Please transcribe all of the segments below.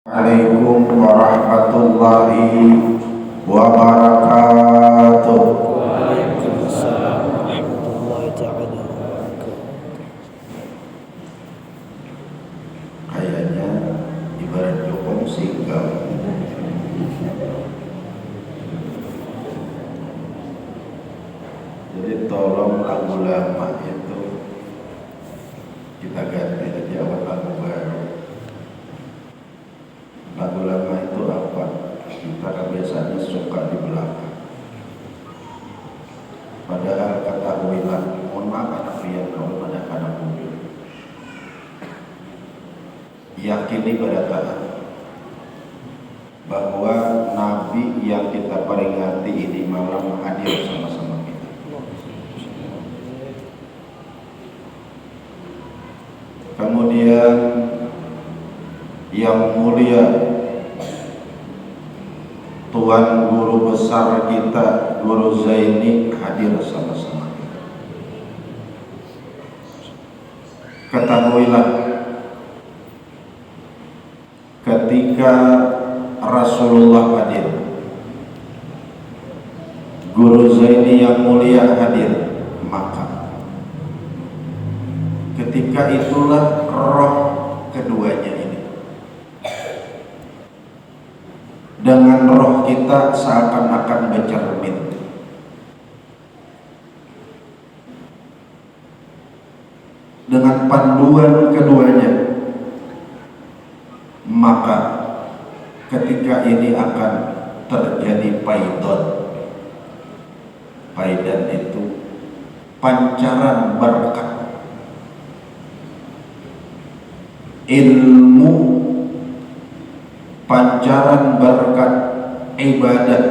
Assalamualaikum warahmatullahi wabarakatuh. Waalaikumsalam warahmatullahi ta'ala wabarakatuh. Kayaknya ibarat Joko singgah. Jadi tolong lagu lama itu kita ganti jadi lagu baru. Lagu lama itu apa? Kita kan biasanya suka di belakang. Padahal ketahuilah, mohon maaf anak lihat kalau pada anak mobil. Yakini pada Tuhan bahwa Nabi yang kita peringati ini malam hadir sama-sama kita. Kemudian yang mulia Tuan Guru besar kita, Guru Zaini hadir sama-sama kita. Ketahuilah, ketika Rasulullah hadir, Guru Zaini yang mulia hadir, maka ketika itulah roh keduanya ini. Dengan roh kita seakan-akan bercermin. Dengan panduan keduanya, maka ketika ini akan terjadi paidon. Paidan itu pancaran berkat ilmu, pancaran berkat ibadah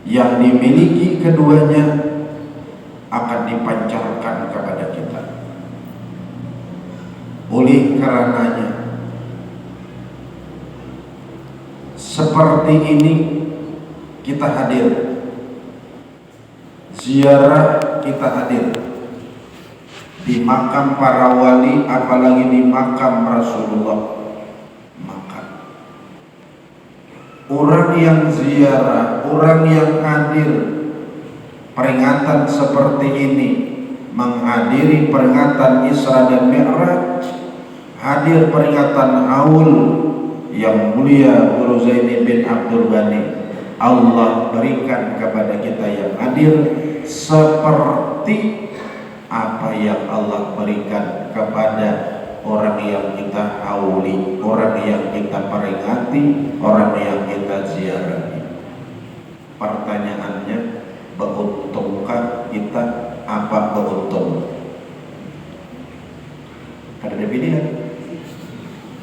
yang dimiliki keduanya akan dipancarkan kepada kita. Oleh karenanya, seperti ini kita hadir, ziarah kita hadir di makam para wali, apalagi di makam Rasulullah. Orang yang ziarah, orang yang hadir peringatan seperti ini, menghadiri peringatan Isra dan Mi'raj, hadir peringatan haul yang mulia Guru Zaini bin Abdul Ghani, Allah berikan kepada kita yang hadir seperti apa yang Allah berikan kepada orang yang kita hauli, orang yang kita peringati, orang yang kita ziarahi. Pertanyaannya, beruntungkah kita? Apa beruntung? Ada pilihan.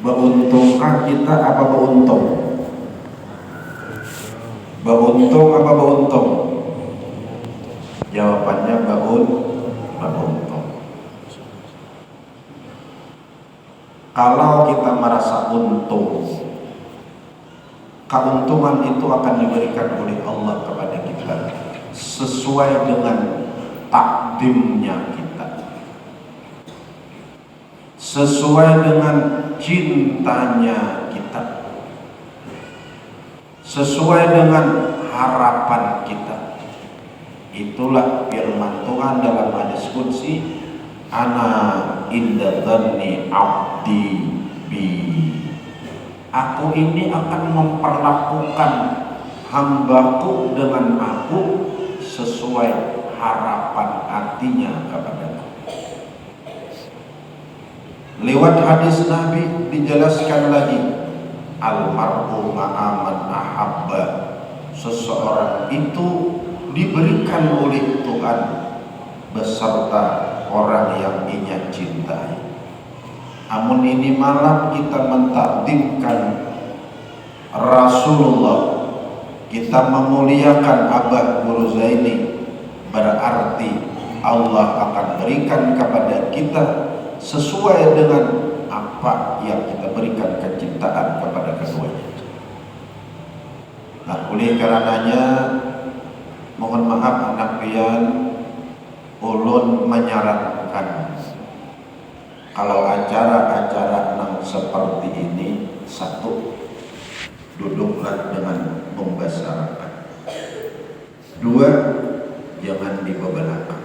Beruntungkah kita? Apa beruntung? Beruntung apa beruntung? Jawabannya beruntung. Kalau kita merasa untung, keuntungan itu akan diberikan oleh Allah kepada kita sesuai dengan takdimnya kita, sesuai dengan cintanya kita, sesuai dengan harapan kita. Itulah firman Tuhan dalam hadis qudsi, ana inda dhanni abdi bi. Aku ini akan memperlakukan hambaku dengan aku sesuai harapan hatinya kepadaku. Lewat hadis Nabi dijelaskan lagi, almar'u ma'aman ahabba. Seseorang itu diberikan oleh Tuhan beserta orang yang ia cintai. Namun ini malam kita mentakdimkan Rasulullah, kita memuliakan Abah Guru Zaini, berarti Allah akan berikan kepada kita sesuai dengan apa yang kita berikan kecintaan kepada keduanya. Nah, oleh karenanya mohon maaf anak pian, ulun menyarankan kalau acara-acara yang seperti ini Satu, duduklah dengan membasarakan. Dua, jangan dibelakang.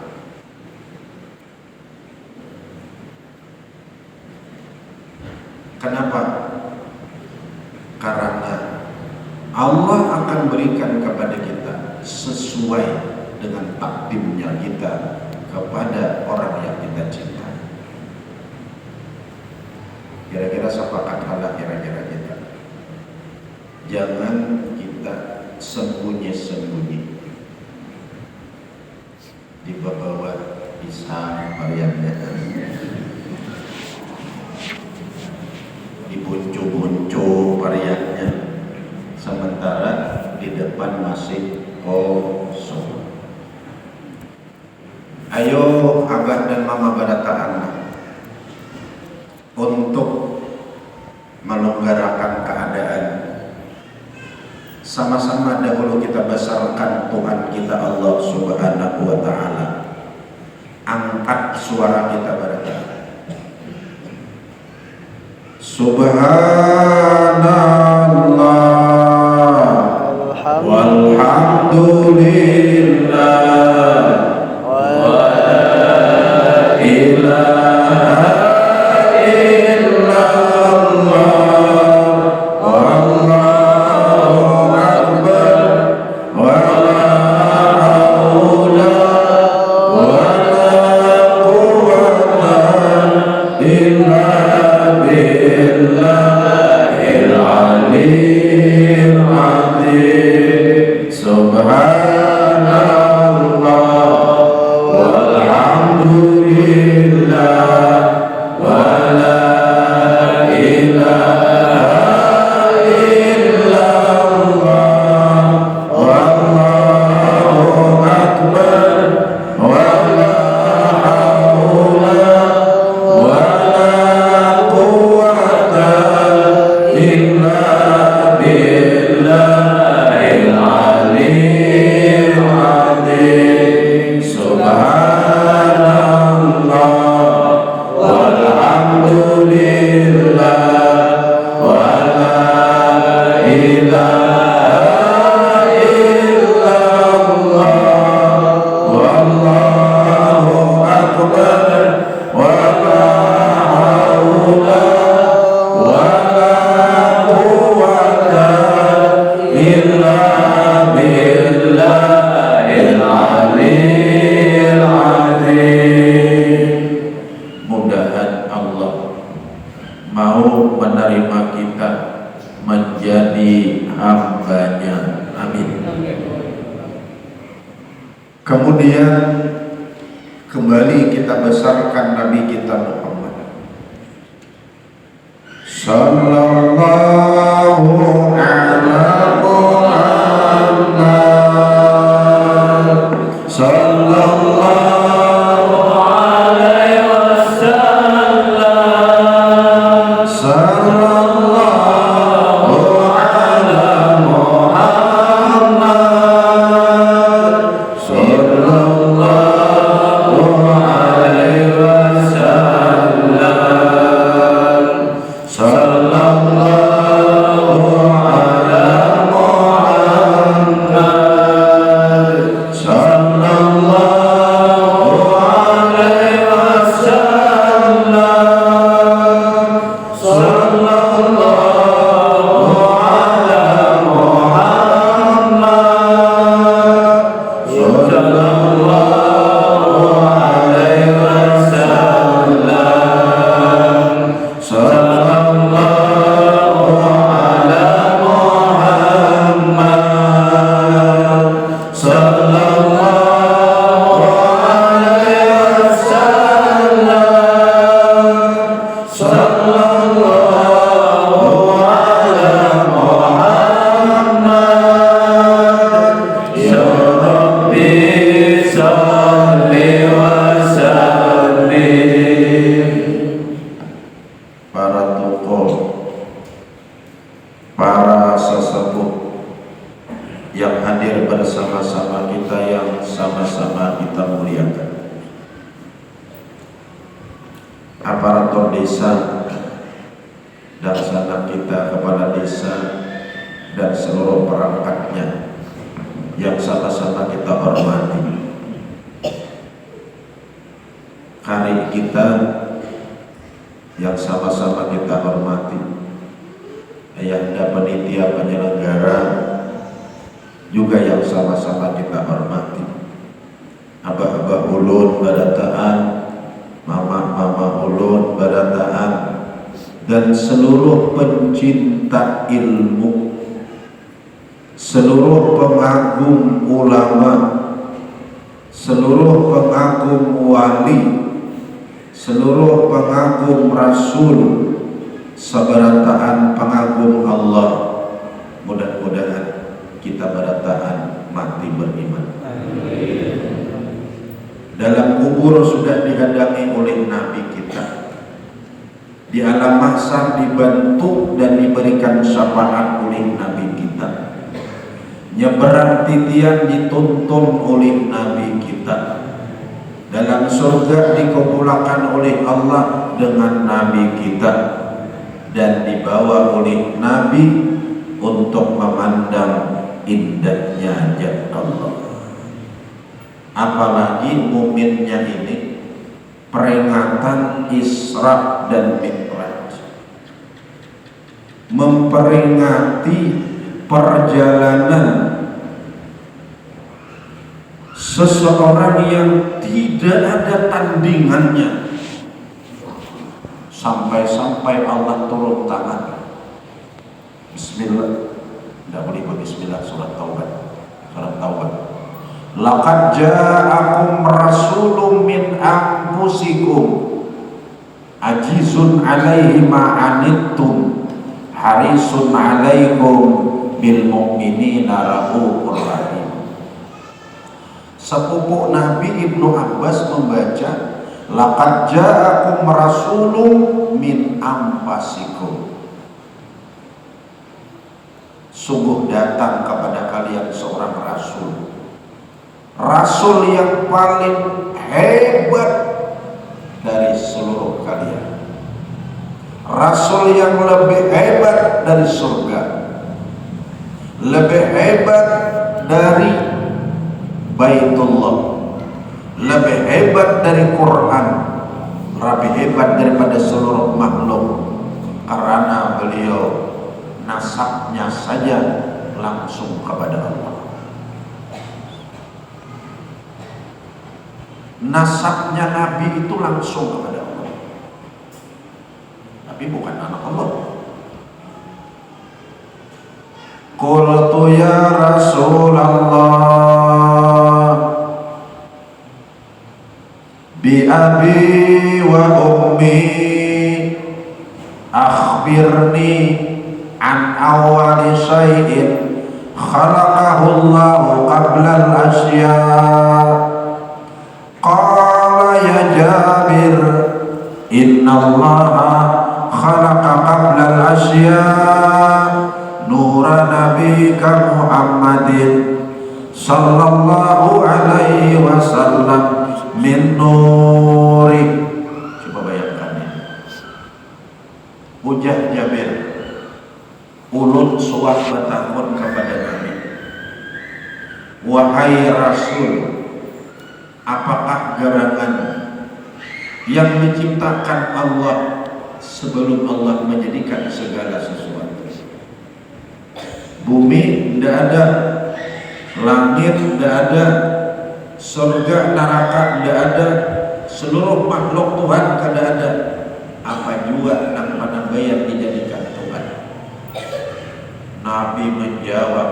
Kenapa? Karena Allah akan berikan kepada kita sesuai dengan takdirnya kita kepada orang yang kita cintai. Kira-kira sepakatlah kira-kira kita. Jangan kita sembunyi-sembunyi di bawah pisang variannya, di buncu-buncu variannya, sementara di depan masih kosong. Ayo abah dan mama barata anak untuk melonggarakan keadaan. Sama-sama dahulu kita besarkan Tuhan kita Allah Subhanahu wa ta'ala. Angkat suara kita barata. Subhanallah walhamdulillah wa la ilaha Kemudian kembali kita besarkan Nabi kita Muhammad sallallahu ala Muhammad sallallahu alaihi wasallam sallallahu ala Muhammad sallallahu alaihi wasallam sallallahu ala Muhammad sallallahu alaihi wasallam sallallahu ala Muhammad sallallahu alaihi wasallam sallallahu ala Muhammad sallallahu alaihi wasallam sallallahu ala Muhammad ya Rabbi salli wa sallim. Para tokoh, para sesepuh yang hadir bersama-sama kita, yang sama-sama kita muliakan, aparatur desa dan sanak kita kita, kepala desa dan seluruh perangkatnya yang sama-sama kita hormati. Kari kita yang sama-sama kita hormati, ayahanda panitia penyelenggara juga yang sama-sama kita hormati, abah-abah ulun badataan, mama-mama ulun badataan, dan seluruh pencinta ilmu, seluruh pengagum ulama, seluruh pengagum wali, seluruh pengagum rasul, sabarataan pengagum Allah. Mudah-mudahan kita barataan mati beriman. Dalam kubur sudah dihadangi oleh Nabi kita, di alam mahsyar dibantu dan diberikan syafaat oleh Nabi kita, nyeberang titian dituntun oleh Nabi kita, dalam surga dikumpulkan oleh Allah dengan Nabi kita, dan dibawa oleh Nabi untuk memandang indahnya Jannah Allah. Apalagi muminnya ini peringatan Isra dan Mi'raj, memperingati perjalanan seseorang yang tidak ada tandingannya, sampai-sampai Allah turun tangan. Bismillah, tidak boleh berbismillah. Surat Taubat. Laqad ja'akum rasulun min anfusikum ajizun 'alaihi ma 'anittum harisun 'alaikum bil mu'minina raufur rahim. Sepupu Nabi Ibnu Abbas membaca laqad ja'akum rasulun min anfusikum, sungguh datang kepada kalian seorang rasul, rasul yang paling hebat dari seluruh kalian, rasul yang lebih hebat dari surga, lebih hebat dari Baitullah, lebih hebat dari Quran, lebih hebat daripada seluruh makhluk, karena beliau nasabnya saja langsung kepada Allah. Nasabnya Nabi itu langsung kepada Allah, tapi bukan anak Allah. Qultu ya Rasulullah bi abi wa ummi akhbirni an awwali syai'in khalaqahu Allahu qabla al-asya'. Qala ya Jabir inna Allaha khalaqa qabla al-asya' nura nabika Muhammadin sallallahu alaihi wasallam min nuri. Coba bayangkan ya, ujar Jabir, ulun suat bertakun kepada Nabi, wahai Rasul, apakah gerangan yang diciptakan Allah sebelum Allah menjadikan segala sesuatu? Bumi tidak ada, langit tidak ada, surga neraka tidak ada, seluruh makhluk Tuhan tidak ada. Apa juga yang pada bayar dijadikan Tuhan? Nabi menjawab,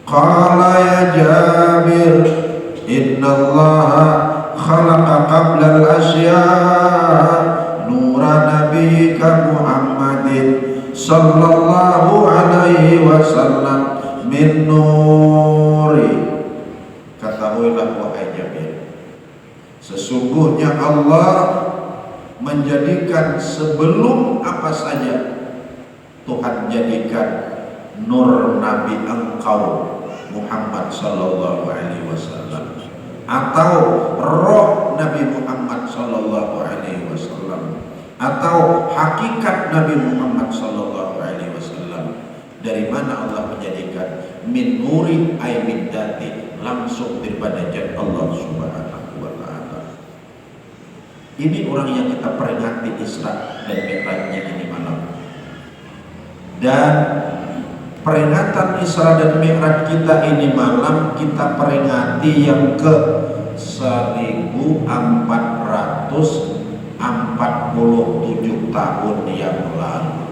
qala ya Jabir inna Allaha khalaqa qabla al-asya' nura nabiyika Muhammadin sallallahu alaihi wasallam min nuri. Ketahuilah wahai Jabir, sesungguhnya Allah menjadikan sebelum apa saja Tuhan jadikan nur Nabi engkau Muhammad sallallahu alaihi wasallam, atau roh Nabi Muhammad sallallahu alaihi wasallam atau hakikat Nabi Muhammad sallallahu alaihi wasallam. Dari mana Allah menjadikan min nuri ay min dati, langsung daripada zat Allah Subhanahu wa taala. Ini orang yang kita peringati Isra dan Mi'rajnya ini malam. Dan peringatan Isra dan Mi'raj kita ini malam kita peringati yang ke 1447 tahun yang lalu.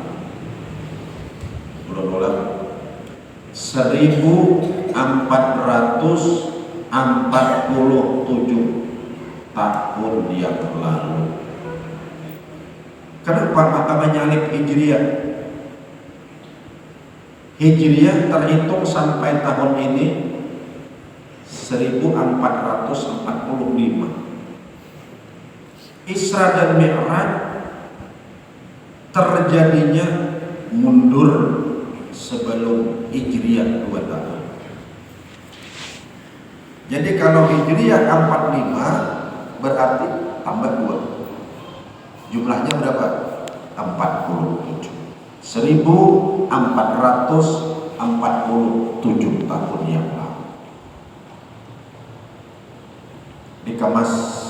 Ulang-ulang, 1447 tahun yang lalu. Kenapa maka menyalip Hijriah? Hijriah terhitung sampai tahun ini 1445. Isra dan Mi'raj terjadinya mundur sebelum Hijriah 2 tahun. Jadi kalau Hijriah 45 berarti tambah 2. Jumlahnya berapa? 47. 1447 tahun yang lalu. Dikemas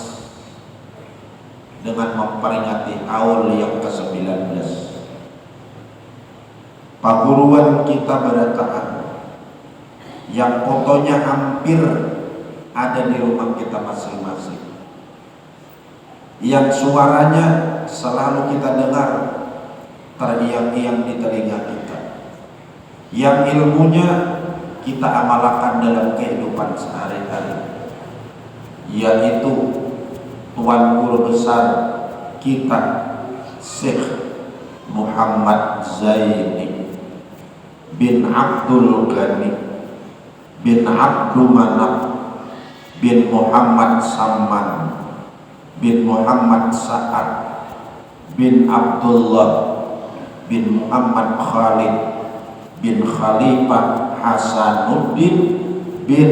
dengan memperingati haul yang ke-19. Paguruan kita berataan yang fotonya hampir ada di rumah kita masing-masing, yang suaranya selalu kita dengar teriang-iang di telinga kita, yang ilmunya kita amalkan dalam kehidupan sehari-hari, yaitu Tuan Guru Besar kita Syekh Muhammad Zaini bin Abdul Ghani bin Abdul Manaf bin Muhammad Samman bin Muhammad Sa'ad bin Abdullah bin Muhammad Khalid bin Khalifah Hasanuddin bin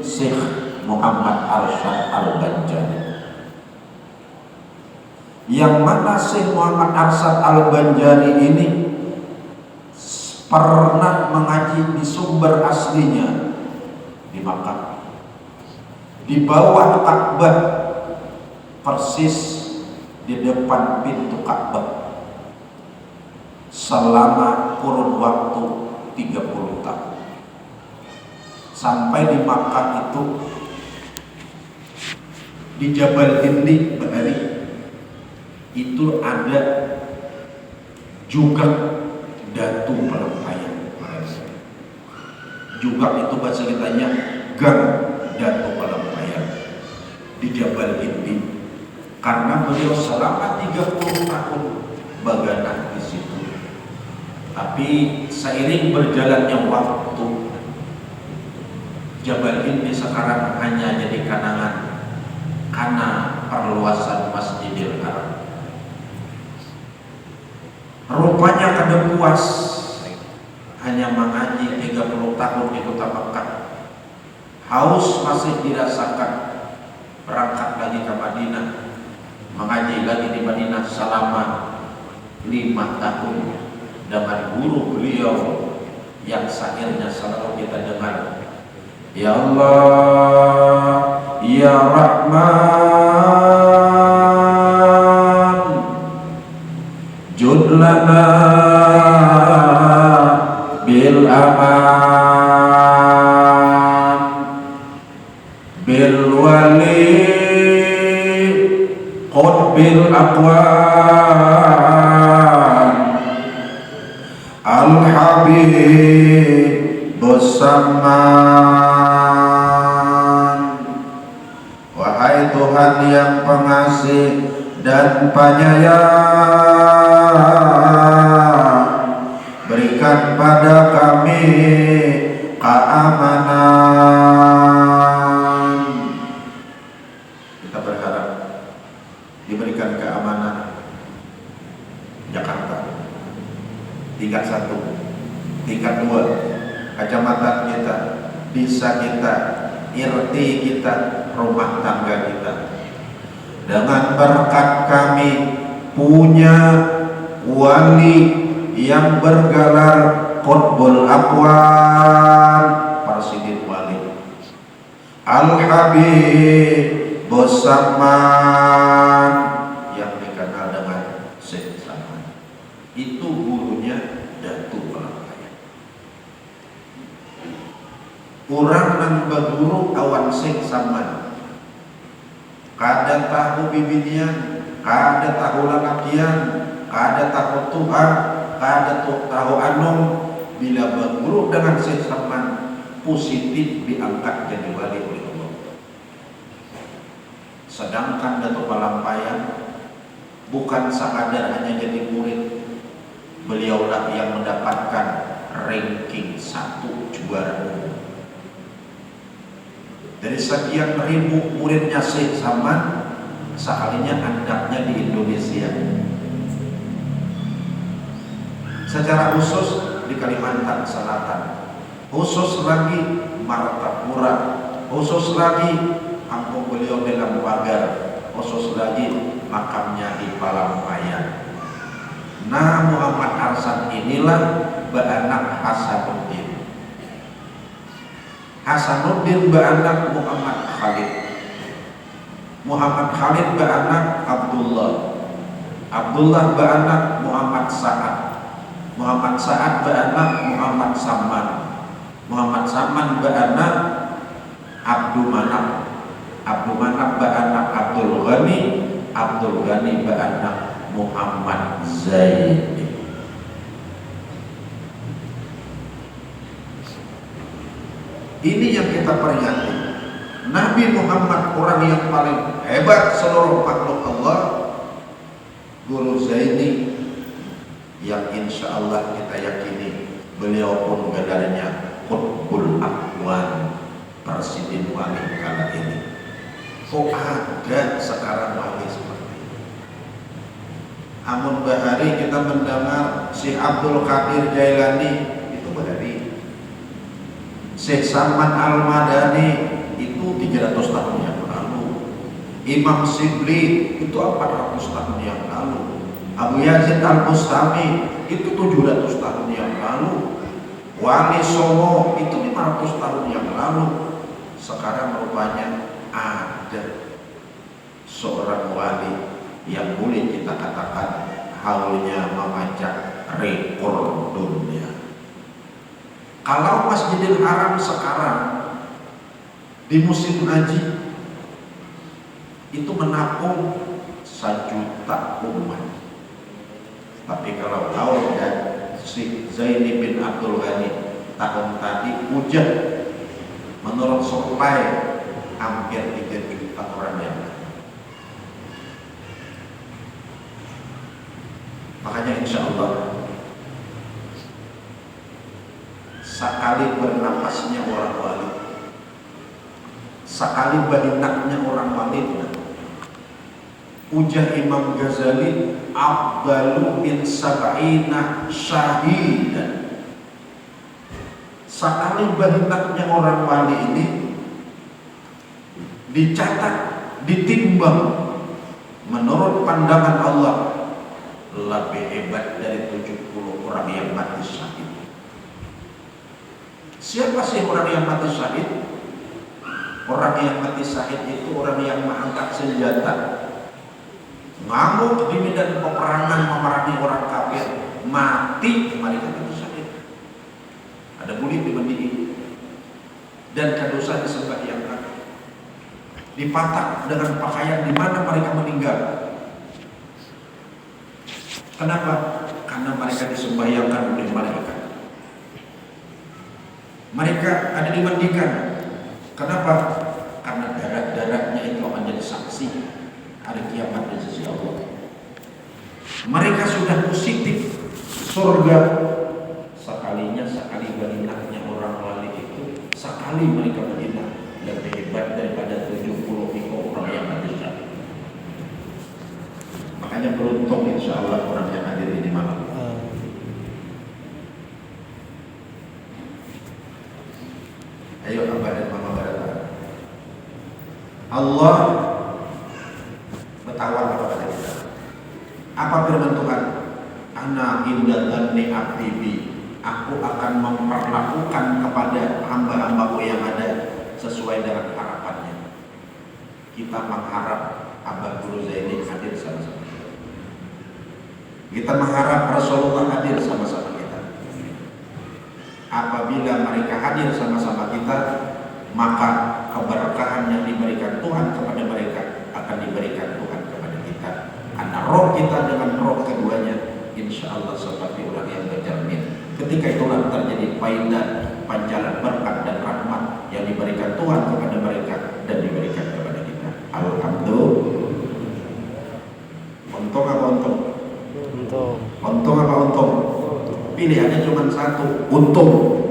Syekh Muhammad Arsyad Al-Banjari. Yang mana Syekh Muhammad Arsyad Al-Banjari ini pernah mengaji di sumber aslinya di Makkah, di bawah Ka'bah, persis di depan pintu Ka'bah, selama kurun waktu 30 tahun. Sampai di Makkah itu, di Jabal Hindi Bahari itu ada juga datu pelampayan. Juga itu bahasa kitanya gang datu pelampayan di Jabal Hindi, karena beliau selama 30 tahun begadang di situ. Tapi seiring berjalannya waktu, Jabal Hindi sekarang hanya jadi kenangan karena perluasan Masjidil Haram. Rupanya kada puas hanya mengaji 30 tahun di kota Makkah. Haus masih dirasakan, berangkat lagi ke Madinah, mengaji lagi di Madinah selama 5 tahun dengan guru beliau yang syairnya selalu kita dengar, Ya Allah, Ya Rahman, Jud lana bil aman, bil wali, qud bil aqwan, al habib Saman. Wahai Tuhan yang pengasih dan penyayang, berikan pada kami keamanan. Kita berharap diberikan keamanan Jakarta. Tingkat 1, tingkat 2, kacamata kita, desa kita, RT kita, rumah tangga kita. Dengan berkat kami punya wali yang bergelar Qutbul Aqwan, Parsidin Wali, Al-Habib Bosaman yang dikenal dengan Syekh Saman. Itu gurunya Datuk Pelampaya. Orang yang berguru awan Syekh Saman, kada tahu bibinian, kada tahu lalakian, kada tahu Tuhan, kada tahu anum. Bila berguru dengan Syekh Saman, positif diangkat jadi wali oleh Allah. Sedangkan Datuk Pelampaya bukan sekadar hanya jadi murid, beliaulah yang mendapatkan ranking 1 juara umum. Dari sekian ribu muridnya Syekh Saman, sekalinya andaknya di Indonesia. Secara khusus di Kalimantan Selatan, khusus lagi Martapura, khusus lagi kampung beliau dalam Pagar, khusus lagi makamnya di Pelampaya. Nah, Muhammad Arsan inilah beranak Hasanuddin. Hasanuddin beranak Muhammad Khalid. Muhammad Khalid beranak Abdullah. Abdullah beranak Muhammad Sa'ad. Muhammad Sa'ad beranak Muhammad Saman. Muhammad Saman beranak Abdul Manaf. Abdul Manaf beranak Abdul Ghani. Abdul Ghani beranak Muhammad Zaid. Ini yang kita peringati. Nabi Muhammad orang yang paling hebat seluruh makhluk Allah, Guru Zaini, yang insya Allah kita yakini beliau pun gelarnya Qutbul Aqwan, Parsidin Wali kala ini. Kok ada sekarang wali seperti ini? Amun bahari kita mendengar Syekh Abdul Qadir Jailani, itu bahari. Syekh Saman Al-Madani itu 300 tahun yang lalu. Imam Sibli itu 400 tahun yang lalu. Abu Yazid Al-Bustami itu 700 tahun yang lalu. Wali Songo itu 500 tahun yang lalu. Sekarang rupanya ada seorang wali yang boleh kita katakan haulnya memecah rekor dunia. Kalau Masjidil Haram sekarang di musim haji itu menampung 1 juta umat. Tapi kalau tahun dan Syekh Zaini bin Abdul Ghani tahun tadi hujan, menurut supply hampir 3 juta orang yang ada. Makanya insya Allah sekali bernapasnya orang wali, sekali bahinaknya orang wali, ujar Imam Ghazali, afdalu min sab'ina syahidan. Sekali bahinaknya orang wali ini dicatat, ditimbang menurut pandangan Allah lebih hebat dari 70 orang yang mati syahid. Siapa sih orang yang mati syahid? Orang yang mati syahid itu orang yang mengangkat senjata, ngamuk di medan peperangan memerangi orang kafir, mati mereka mati syahid. Ada bulik dibanding dan kadosa disembahyangkan, dipatak dengan pakaian di mana mereka meninggal. Kenapa? Karena mereka disembahyangkan oleh malaikat. Mereka ada dimandikan. Kenapa? Karena darah-darahnya itu akan jadi saksi hari kiamat di sisi Allah. Mereka sudah positif surga. Sekali bahinaknya orang wali itu, sekali mereka berhinak lebih hebat daripada 70 orang yang mati syahid. Makanya beruntung insya Allah orang yang hadir ini malam. Ayo Abah dan Mama berkata, Allah bertawar kepada kita. Apa inda dhanni abdi bi. Aku akan memperlakukan kepada hamba-hambaku yang ada sesuai dengan harapannya. Kita mengharap Abah Guru Zaini hadir sama-sama kita. Kita mengharap Rasulullah hadir sama-sama kita. Apabila mereka hadir sama-sama kita, maka keberkahan yang diberikan Tuhan kepada mereka akan diberikan Tuhan kepada kita. Karena roh kita dengan roh keduanya, insya Allah seperti orang yang berjamin. Ketika itulah terjadi faidah, pancaran berkat dan rahmat yang diberikan Tuhan kepada mereka dan diberikan kepada kita. Alhamdulillah. Untung apa untung? Untung. Untung apa untung? Pilihannya cuma satu, untung.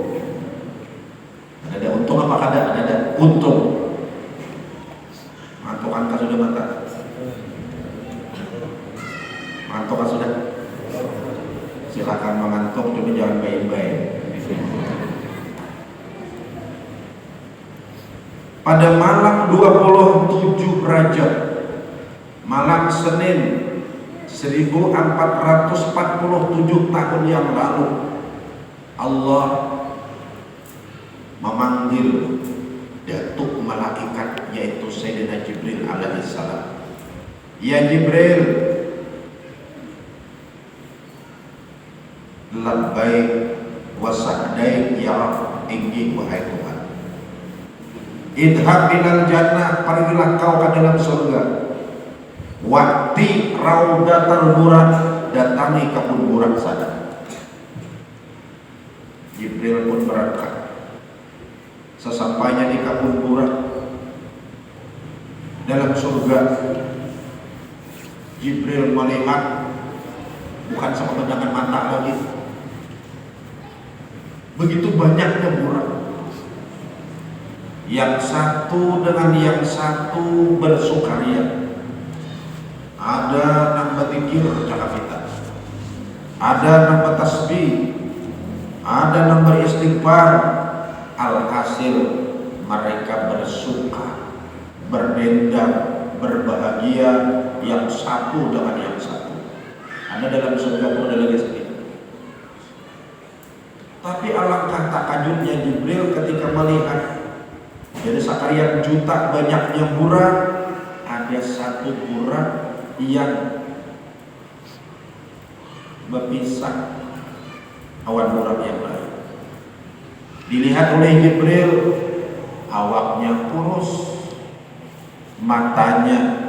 Ada untung apa ada untung? Mantuk angka sudah mata. Mantuk kan sudah. Silakan mengantuk, cuma jangan baik-baik. Pada malam 27 Rajab, malam Senin 1447 tahun yang lalu, Allah memanggil datuk malaikat, yaitu Sayyidina Jibril alaihissalam. Ya Jibril, labbaik wa sa'daik ya Rabb, inggi wahai Tuhan. Idhab minal jannah, pergilah kau ke dalam surga. Wati raudatal burak, datangi kebun burak sana. Jibril pun berangkat. Sesampainya di kebun burak dalam surga, Jibril melihat bukan sama pandangan mata lagi. Begitu banyaknya burak, yang satu dengan yang satu bersukaria. Ada nang berzikir cakap kita, ada nang bertasbih, ada nang beristighfar. Alhasil mereka bersuka, berdendam, berbahagia, yang satu dengan yang satu. Ada dalam surga pun ada lagi sedih. Tapi alangkah takjubnya Jibril ketika melihat dari sekian juta banyaknya burak, ada satu burak yang berpisah awan burak yang lain. Dilihat oleh Jibril, awaknya kurus, matanya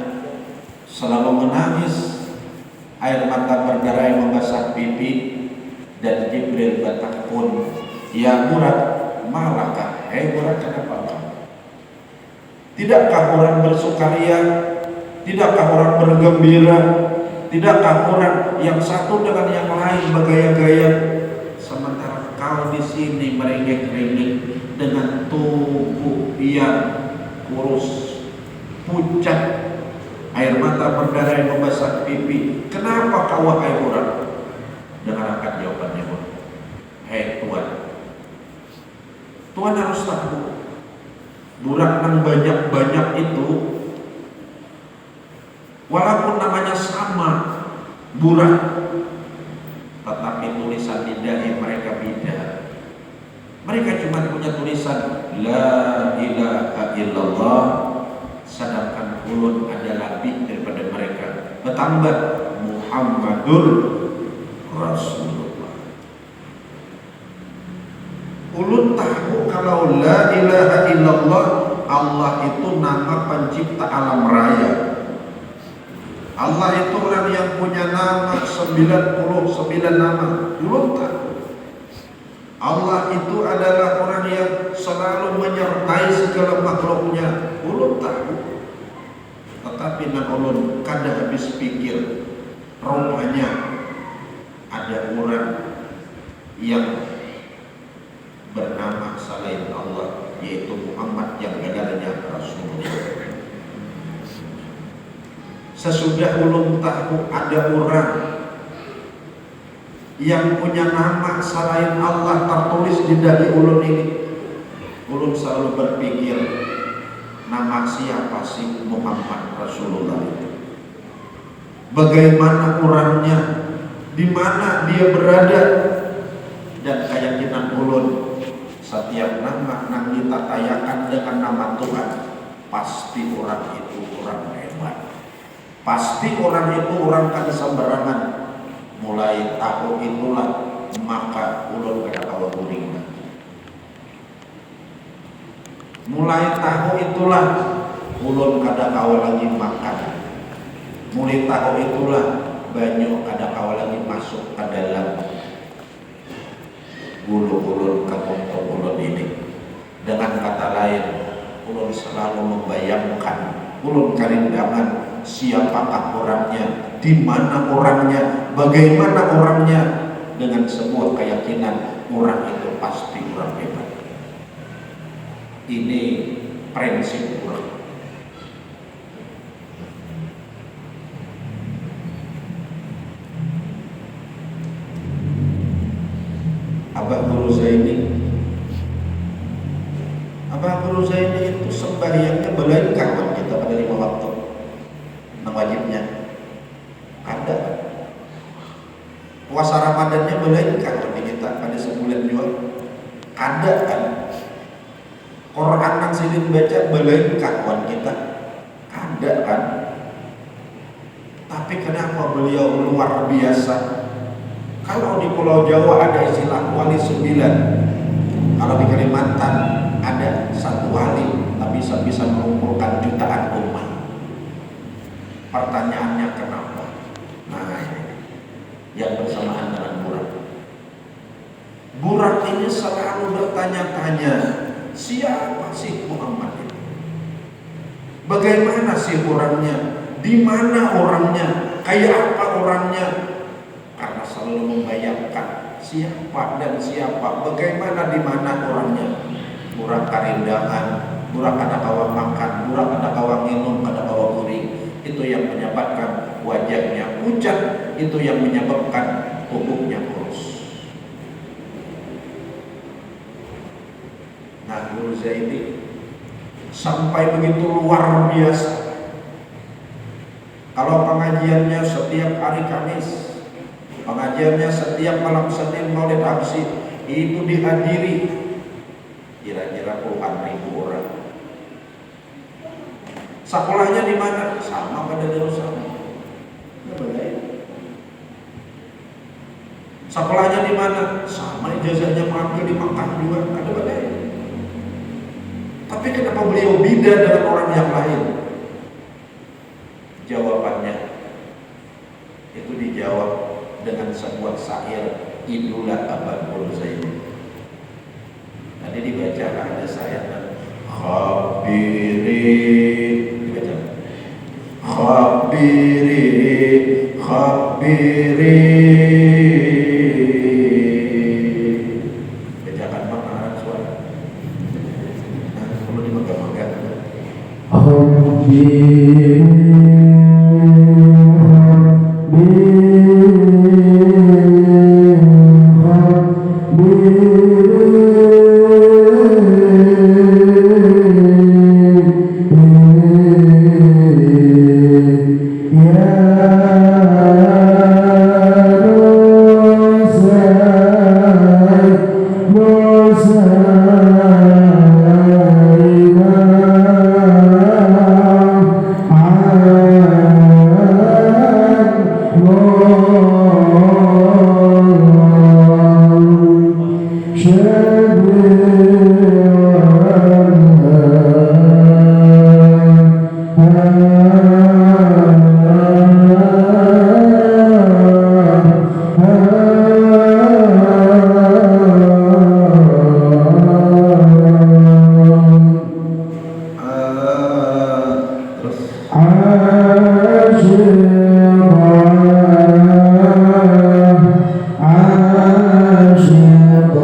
selalu menangis, air mata berderai membasah pipi. Dan Jibril bertakun, ya burak, malakah? Burak, kenapa kamu? Tidakkah orang bersukaria? Tidakkah orang bergembira? Tidakkah orang yang satu dengan yang lain bergaya-gaya? Sementara kau di sini merengek-rengek dengan tubuh yang kurus, pucat, air mata berderai membasah pipi. Kenapa kau wahai burak? Dengarkan jawabannya, hei Tuhan, Tuhan harus tahu, burak yang banyak-banyak itu, walaupun namanya sama burak, tetapi tulisan lidahnya mereka beda. Mereka cuma punya tulisan La ilaha illallah, sedangkan ulun ada lebih daripada mereka. Bertambah Muhammadur Rasulullah. Ulun tahu kalau la ilaha illallah, Allah itu nama pencipta alam raya. Allah itu orang yang punya nama 99 nama. Ulun tahu Allah itu adalah orang yang selalu menyertai segala makhluknya. Ulun tahu. Tetapi nak ulun kada habis pikir, rupanya ada orang yang bernama selain Allah, yaitu Muhammad yang gelarnya Rasulullah. Sesudah ulun tahu ada orang yang punya nama selain Allah tertulis di dahi ulun ini, ulun selalu berpikir, nama siapa sih Muhammad Rasulullah itu? Bagaimana orangnya? di mana dia berada, dan keyakinan ulun setiap nama nang ditatayakan dengan nama Tuhan, pasti orang itu orang hebat, pasti orang itu orang kada sembarangan. Mulai tahu itulah maka ulun kada kawa guring. Mulai tahu itulah ulun kada kawa lagi makan. Mulai tahu itulah banyu kada kawa lagi masuk ke dalam bulu ulun ke motor ulun ini. Dengan kata lain, ulun selalu membayangkan, ulun karindangan siapakah orangnya, di mana orangnya, bagaimana orangnya, dengan sebuah keyakinan orang itu pasti orang hebat. Ini prinsip orang. Abah Guru Zaini itu sembahyangnya belain kawan kita pada 5 waktu. Nah wajibnya ada. Puasa Ramadannya belain kawan kita pada sebulan juga. Ada kan. Quran yang silin baca belain kawan kita. Ada kan. Tapi kenapa beliau luar biasa? Kalau di Pulau Jawa ada istilah wali 9. Kalau di Kalimantan ada satu wali, tapi bisa mengumpulkan jutaan umat. Pertanyaannya kenapa? Nah ini yang bersamaan dengan Burak. Burak ini selalu bertanya-tanya, siapa sih Muhammad itu? Bagaimana sih orangnya? Di mana orangnya? Kayak apa orangnya? Karena selalu membayangkan siapa dan siapa, bagaimana, di mana orangnya. Burak karindangan, burak ada kawa makan, burak ada kawa minum, ada kawa guring. Itu yang menyebabkan wajahnya pucat, itu yang menyebabkan tubuhnya kurus. Nah, Guru Zaini sampai begitu luar biasa. Kalau pengajiannya setiap hari Kamis, pengajiannya setiap malam Senin Maulid Habsi, itu dihadiri kira-kira puluhan ribu orang. Sekolahnya di mana? Sama pada Yerusalem. Sekolahnya di mana? Sama, ijazahnya mengambil di Makkah juga. Ada badai. Tapi kenapa beliau beda dengan orang yang lain? Jawabannya itu dijawab dengan sebuah syair idola Abah Guru Zaini. Tadi dibaca ada saya khabiri, dibaca khabiri bacakan makna suara. Nah, perlu dimakan-makan. عاشق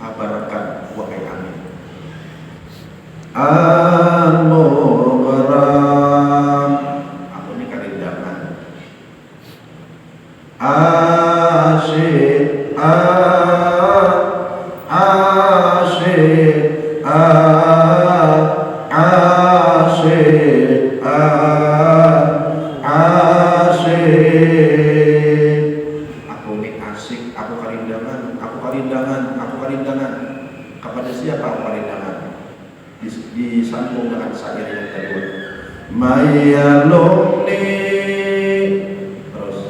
habarkan wahai amin. Al-Mughram, aku ini karindangan. Asyik aku ini asik, aku karindangan. Kepada siapa aku karindangan? Disambung dengan syair yang kedua. Mayalumni, terus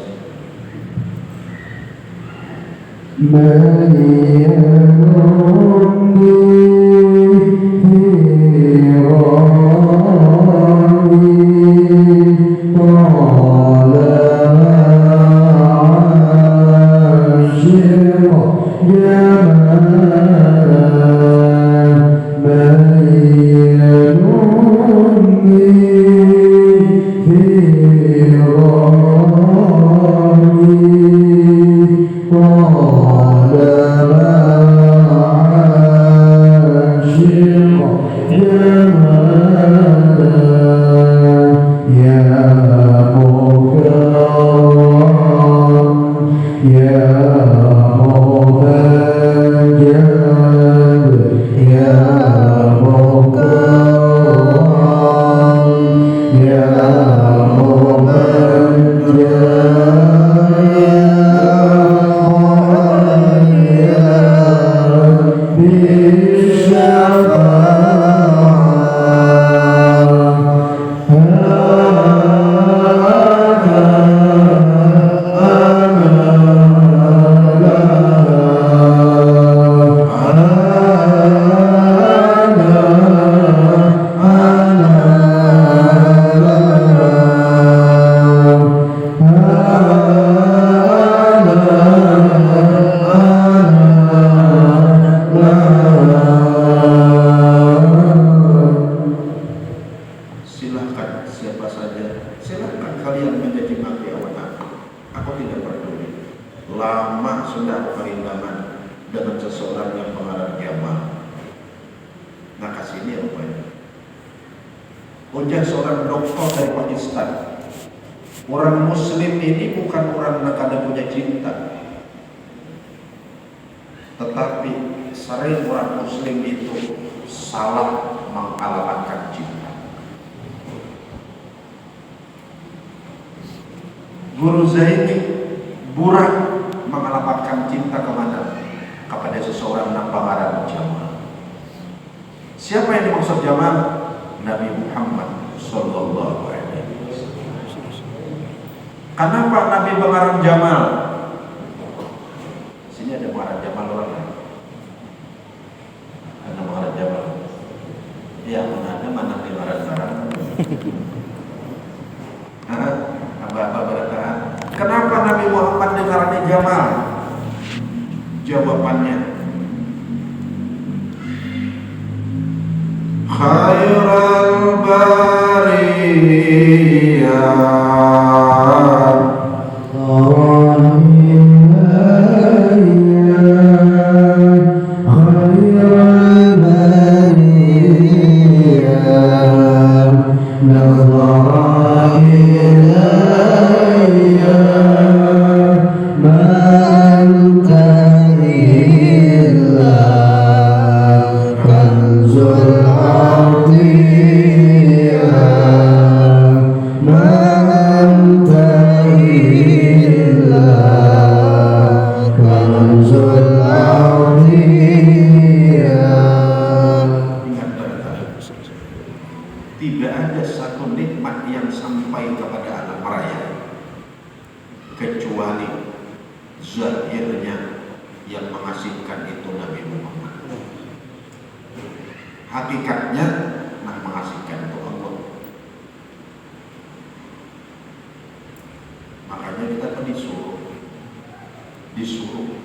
silahkan kalian menjadi makiawan aku tidak peduli. Lama sudah aku karindangan dengan seseorang yang pengarang Jamal. Nah kasih ini rupanya ujar seorang dokter dari Pakistan. Orang muslim ini bukan orang nakada punya cinta, tetapi sering orang muslim itu salah mengalamatkan cinta. Guru Zaini burak mengalamatkan cinta kemana? Kepada seseorang yang pengarang Jamal. Siapa yang dimaksud Jamal? Nabi Muhammad sallallahu alaihi wasallam. Kenapa Nabi pengarang Jamal? Sini ada pengarang Jamal orang lain. Ada pengarang Jamal. Iya, mana pengarang sekarang? Apa berkata? Kenapa Nabi Muhammad dengarnya Jamal? Jawabannya, khairul bariyah tidak ada satu nikmat yang sampai kepada alam raya kecuali zahirnya yang mengasihkan itu Nabi Muhammad. Hakikatnya yang mengasihkan itu Allah. Makanya kita disuruh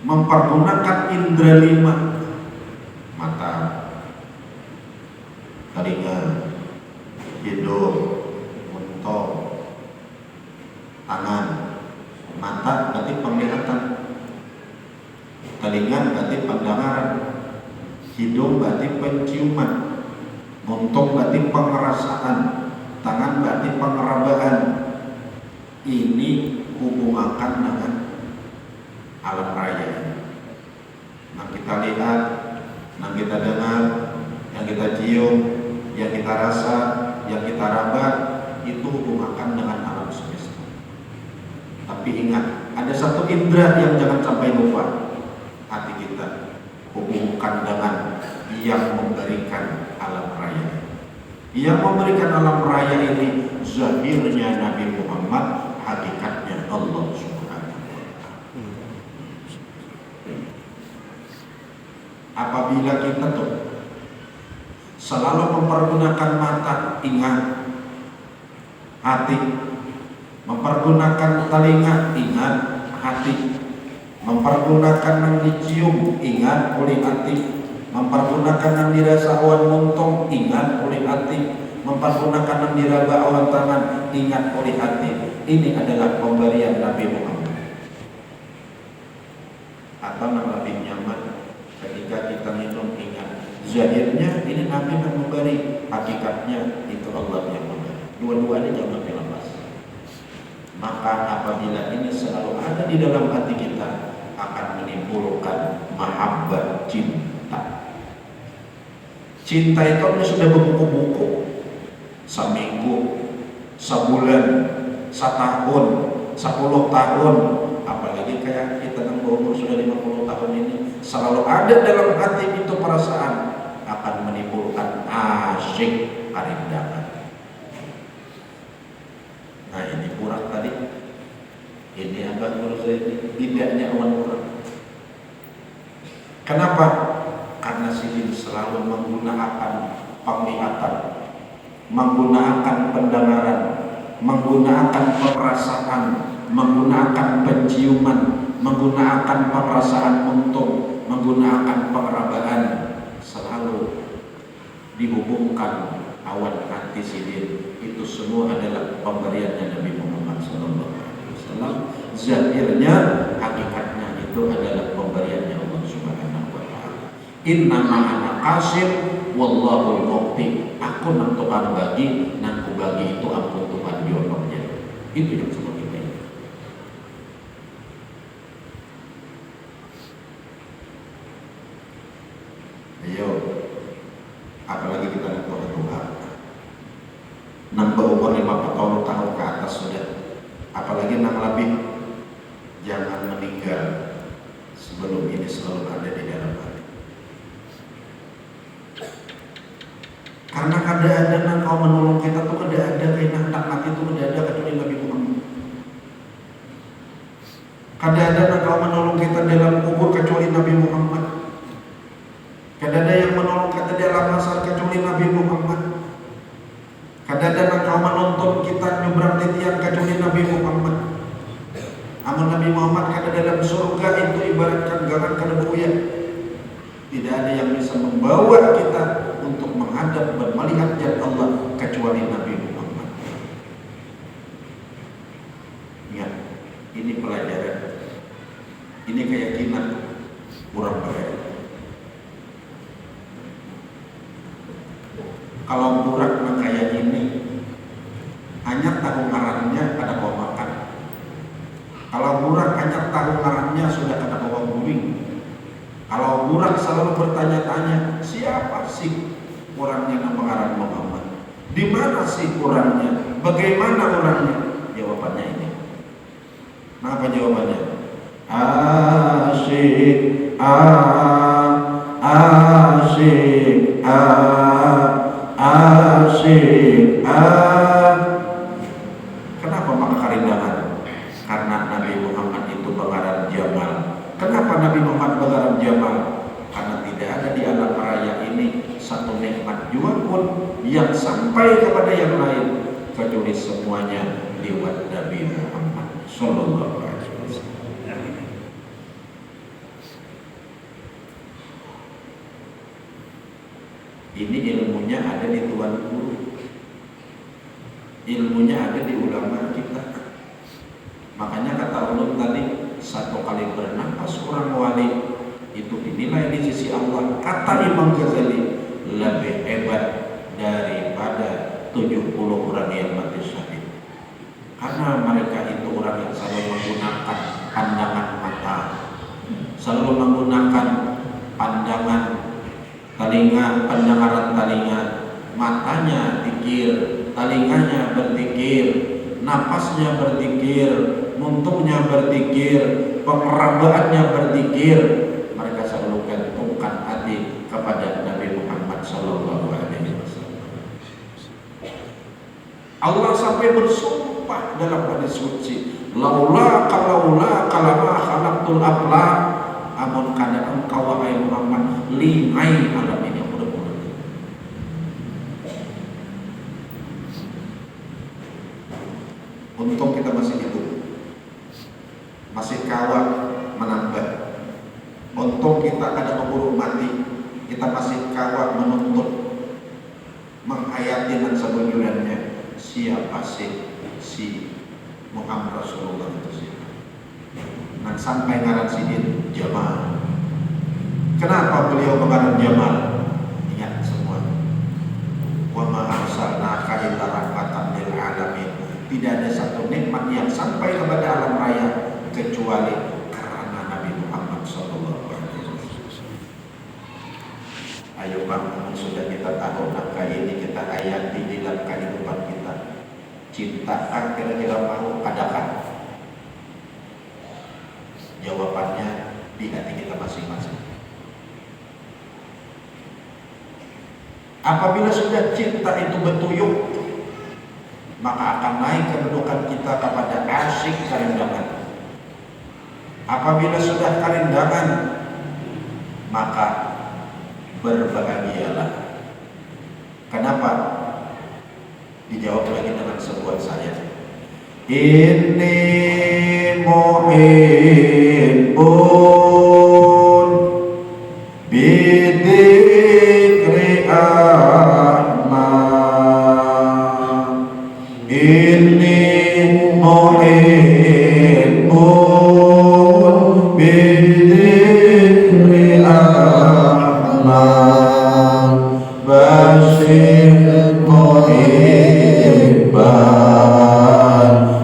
mempergunakan indera lima. mata, telinga, hidung, mulut, tangan. Mata berarti penglihatan, telinga berarti pendengaran, hidung berarti penciuman, mulut berarti pengerasaan, tangan berarti pengerabaan. Ini hubungkan dengan alam raya. Yang kita lihat, yang kita dengar, yang kita cium, yang kita rasa, yang kita raba, itu hubungkan dengan alam semesta. Tapi ingat, ada satu indera yang jangan sampai lupa, hati kita. Hubungkan dengan yang memberikan alam raya. Yang memberikan alam raya ini zahirnya Nabi Muhammad, hakikatnya Allah Subhanahu wa ta'ala. Apabila kita tuh selalu mempergunakan mata, ingat, hati, mempergunakan telinga, ingat, hati, mempergunakan yang dicium, ingat, oleh hati, mempergunakan yang dirasa awan muntung, ingat, oleh hati, mempergunakan yang diraba awan tangan, ingat, oleh hati. Ini adalah pemberian Nabi Muhammad. Atau yang lebih nyaman ketika kita minum, ingat, zahirnya ini Nabi yang memberi, hakikatnya itu Allah yang memberi. Dua-duanya jangan dilepas. Maka apabila ini selalu ada di dalam hati kita, akan menimbulkan mahabbah, cinta. Cinta itu sudah berbuku-buku, seminggu, sebulan, setahun, 10 tahun, apalagi kayak kita yang berumur sudah 50 tahun ini, selalu ada dalam hati itu perasaan, akan menimbulkan asyik karindangan. Nah ini Burak tadi, ini Abah Murzaini, tidaknya awan Burak. Kenapa? Karena Sidin selalu menggunakan penglihatan, menggunakan pendengaran, menggunakan perasaan, menggunakan penciuman, menggunakan perasaan untung, menggunakan pengerabaan, selalu dihubungkan awan hati Sidin. Itu semua adalah pemberiannya Nabi Muhammad SAW. Zahirnya, hakikatnya itu adalah pemberiannya Allah Subhanahu wa ta'ala. Inna ma'ana qasir wallahul mu'ti. Aku nang Tuhan bagi, nang ku bagi itu aku Tuhan diolongnya. Itu yang semua kita ini. Ayo, apalagi kita nak Tuhan. Nambah umur 50 tahun ke atas sudah, apalagi nang lebih, jangan meninggal sebelum ini selalu ada di dalam hati. Karena kadang-kadang kau menolong kita tuh ada kayak nak mati itu ada kecuali Nabi Muhammad. Kadang-kadang kau menolong kita dalam kubur kecuali Nabi Muhammad. Kadang-kadang yang menolong kita dalam masal kecuali Nabi Muhammad. Kadang-kadang kau menonton kita nyebrang titian kecuali Nabi Muhammad. Amun Nabi Muhammad kata dalam surga itu ibaratkan gangan kelebuyan. Tidak ada yang bisa membawa kita untuk menghadap dan melihat zat Allah kecuali Nabi Muhammad. Ya, ini pelajaran. Ini keyakinan orang baik. Kalau burak kayak ini, hanya tahu ngarannya ada kau makan. Kalau burak hanya tahu ngarannya sudah ada kau guling. Kalau burak selalu bertanya-tanya, siapa sih orangnya nama ngaran Muhammad? Di mana sih orangnya? Bagaimana orangnya? Jawabannya ini. Nah, apa jawabannya? Asyik, asyik, asyik, Kenapa maka karindangan? Karena Nabi Muhammad itu pengarang Jamal. Kenapa Nabi Muhammad pengarang Jamal? Karena tidak ada di alam raya ini satu nikmat jua pun yang sampai kepada yang lain kecuali semuanya lewat Nabi Muhammad Sallallahu Alaihi Wasallam. Ini ilmunya ada di tuan guru, ilmunya ada di ulama kita. Makanya kata ulun tadi, 1 kali bernapas orang wali itu dinilai di sisi Allah, kata Imam Ghazali, lebih hebat daripada 70 orang yang mati syahid. Karena mereka itu orang yang selalu menggunakan pandangan mata, selalu menggunakan pandangan telinga, pendengaran telinga, matanya pikir, telinganya berpikir, napasnya berpikir, nuntungnya berpikir, pemerabaannya berpikir. Mereka selalu gantungkan hati kepada Nabi Muhammad sallallahu alaihi wasallam. Allah sampai bersumpah dalam hadis qudsi, laula kalama khalaqtul aflaq, amun kana engkau wahai Muhammad lingai alam ini mudah-mudahan. Untung kita masih hidup, masih kawat menambah. Untung kita kada keburu mati, kita masih kawat menuntut, menghayati dan sebagainya. Siapa sih si Muhammad Rasulullah itu sih? Dan sampai ngaran sidin Jamal. Kenapa beliau mengaran Jamal? Ingat semua. Wa ma arsalnaka illa rahmatan lil alamin. Tidak ada satu nikmat yang sampai kepada alam raya kecuali karena Nabi Muhammad sallallahu alaihi wasallam. Ayo Bang, sudah kita tahu angka ini, kita hayati di dalam kehidupan kita. Cinta kira-kira mau adakah? Jawabannya di hati kita masing-masing. Apabila sudah cinta itu betuyuk, maka akan naik kedudukan kita kepada asyik karindangan. Apabila sudah karindangan, maka berbahagialah. Kenapa? Dijawab lagi dengan sebuah sayat. Inni muhibbun bidikri Ahmad. Inni muhibbun bidikri Ahmad. Basyir muhibban,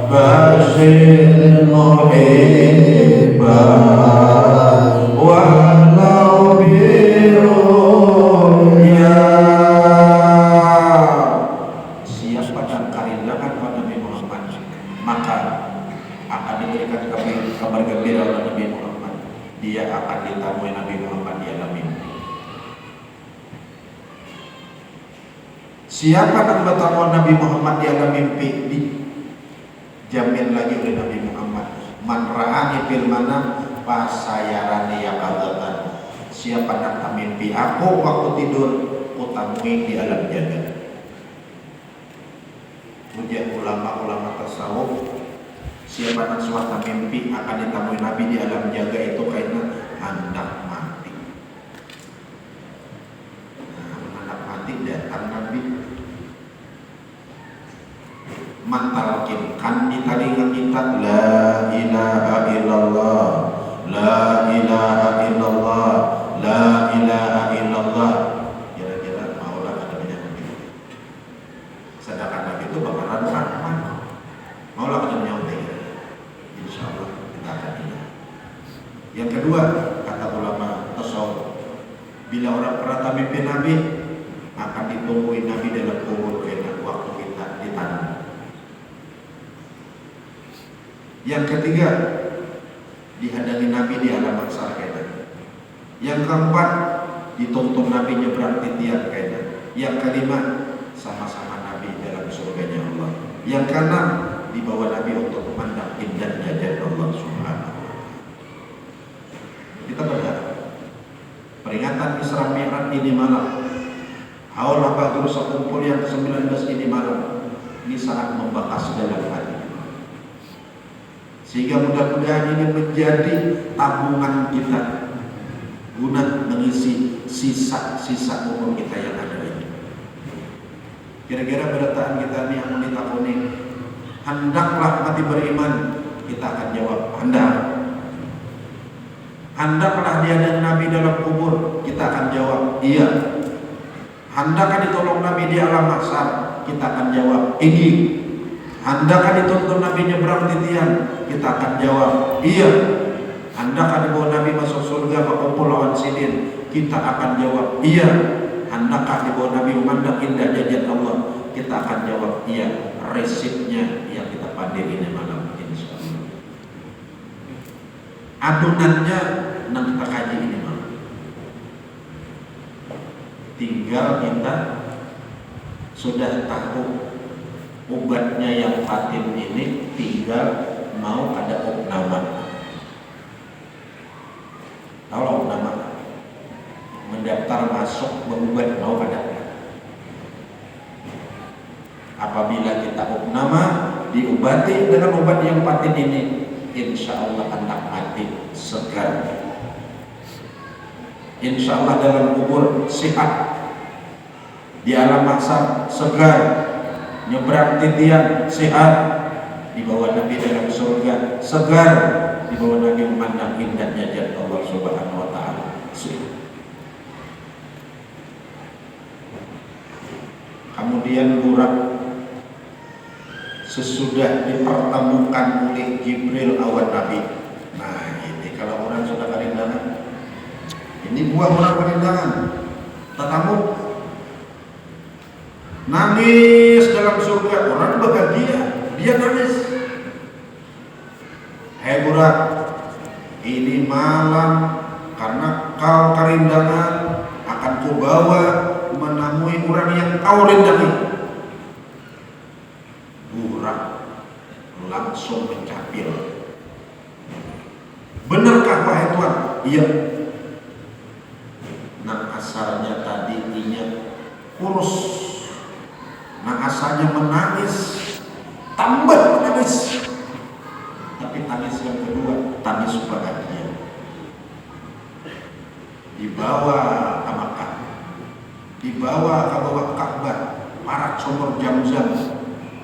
basyir muhibban, walau birunya. Siapa dan karindangan pada Nabi Muhammad, maka akan diberikan kabar gembira oleh Nabi Muhammad. Dia akan ditemui Nabi Muhammad di alam mimpi. Siapa yang bertemu Nabi Muhammad di alam mimpi, dijamin lagi oleh Nabi Muhammad, man ra'ani fil manam fasayarani yaqadzatan. Siapa yang mimpi aku waktu tidur, utamui di alam jagat. Ujian ulama-ulama tasawuf, siapa yang suatu mimpi akan ditemui Nabi di alam jaga itu karena hendak mati. Nah, hendak mati datang Nabi. Mentalkinkan di telinga kita, la ilaha illallah, la ilaha illallah, la ilaha illallah. Kira-kira maulah katanya begitu. Sedangkan Nabi itu bakalan rahman. Maulah katanya begitu. Insyaallah kita akan ingat. Yang kedua, kata ulama tasawuf, bila orang pernah mimpi Nabi, akan ditungguin Nabi dalam kubur karena waktu kita ditanam. Yang ketiga, dihadangi Nabi di alam mahsyar kaitan. Yang keempat, dituntun Nabi nyebrang titian kaitan. Yang kelima, sama-sama Nabi dalam surganya Allah. Yang keenam, dibawa Nabi untuk memandang indahnya janah Allah Subhanahu wa ta'ala. Kita berharap peringatan Isra Mi'raj ini malam, haul Badrus sekumpul yang ke-19 ini malam, ini sangat membekas dalam hati. Sehingga mudah-mudahan ini menjadi tabungan kita guna mengisi sisa-sisa umur kita yang ada ini. Kira-kira berataan kita ini yang ditakuni, hendaklah mati beriman, kita akan jawab hendak. Hendaklah dia dan Nabi dalam kubur, kita akan jawab iya. Hendaklah ditolong Nabi di alam mahsyar, kita akan jawab ingin. Hendaklah dituntun Nabi nyebrang titian, kita akan jawab iya. Hendaklah dibawa Nabi masuk surga berkumpul lawan sidin, kita akan jawab iya. Hendaklah dibawa Nabi memandang indah janjian Allah, kita akan jawab iya. Resipnya yang kita pandai ini malam insyaallah. Adunannya yang kita kaji ini malam. Tinggal kita sudah tahu obatnya yang batin ini, tinggal mau ada opnama. Kalau nama mendaftar masuk berobat mau ada. Apabila kita opnama diobati dengan obat yang batin ini, insya Allah anak mati segar. Insya Allah dalam kubur sehat, di alam mahsyar segar, nyebrang titian sehat, dibawa Nabi dalam surga segar, dibawa Nabi memandang indahnya janji Allah Subhanahu wa taala. Kemudian burak sesudah dipertemukan oleh Jibril awan Nabi. Nah, ini kalau orang sudah kerindangan, ini buah orang kerindangan. Tetamu nangis dalam surga, orang bahagia, dia nangis. Hei burak, ini malam karena kau kerindangan akan kubawa menemui orang yang kau rindangi. Burak langsung mencapir. Benarkah wahai Tuhan? Iya. Nah asalnya tadinya kurus, nah asalnya menangis, tambah menangis. Tapi tangis yang kedua, tangis bahagia. Dibawa ke Makkah, dibawa ke bawah Ka'bah, parak sumur Zam-Zam.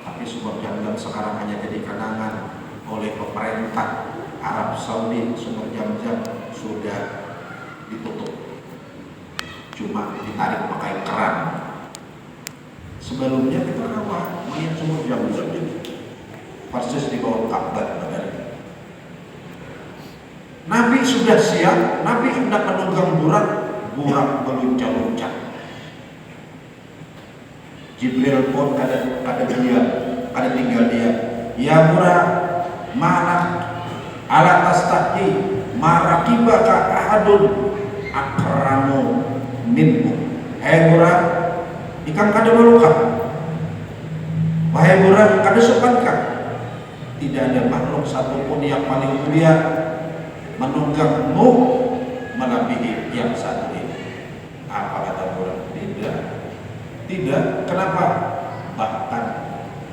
Tapi sumur Zam-Zam sekarang hanya jadi kenangan oleh pemerintah Arab Saudi. Sumur Zam-Zam sudah ditutup, cuma ditarik pakai keran. Sebelumnya kita rawat melihat sumur Zam-Zam persis di bawah Ka'bah. Nabi sudah siap, Nabi hendak menunggang burak, burak meluncang-luncang. Jibril pun kada tinggal dia. Ya burak, mana ala tastaqi marakibaka ahadun akramu minmu. Hei burak, ikan kada melukah. Wahai burak, kada sopankah? Tidak ada makhluk satupun yang paling mulia menunggangmu melebihi yang satu ini. Apa kata burak? Tidak. Kenapa? Bahkan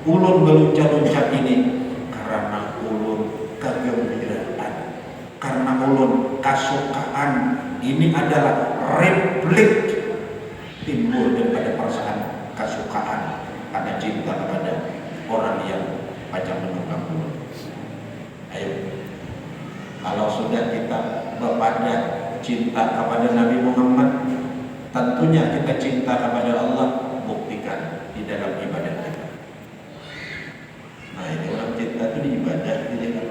ulun beluncang-luncang ini karena ulun kegembiraan, karena ulun kasukaan. Ini adalah replik timbul daripada perasaan kasukaan, karena cinta kepada orang yang macam menunggang ulun. Ayo, kalau sudah kita berpada cinta kepada Nabi Muhammad, tentunya kita cinta kepada Allah, buktikan di dalam ibadah kita. Nah ini orang cinta itu di ibadah, gitu.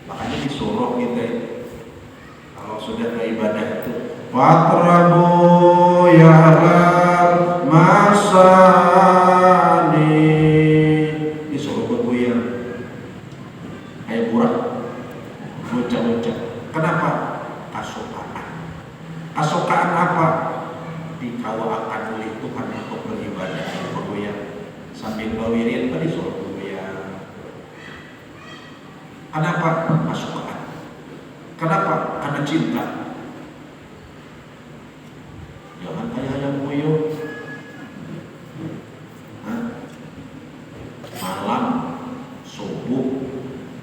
Makanya disuruh kita kalau sudah beribadah itu, Watrabu ya halal masani, disuruh bergoyang. Ayo burak, bocah-bocah. Kenapa? Kasukaan apa? Dikawakan oleh Tuhan untuk beribadah, bergoyang sambil bawirin tadi suruh bergoyang. Kenapa? Kasukaan. Kenapa? Karena cinta. Jangan kayak yang goyang. Malam subuh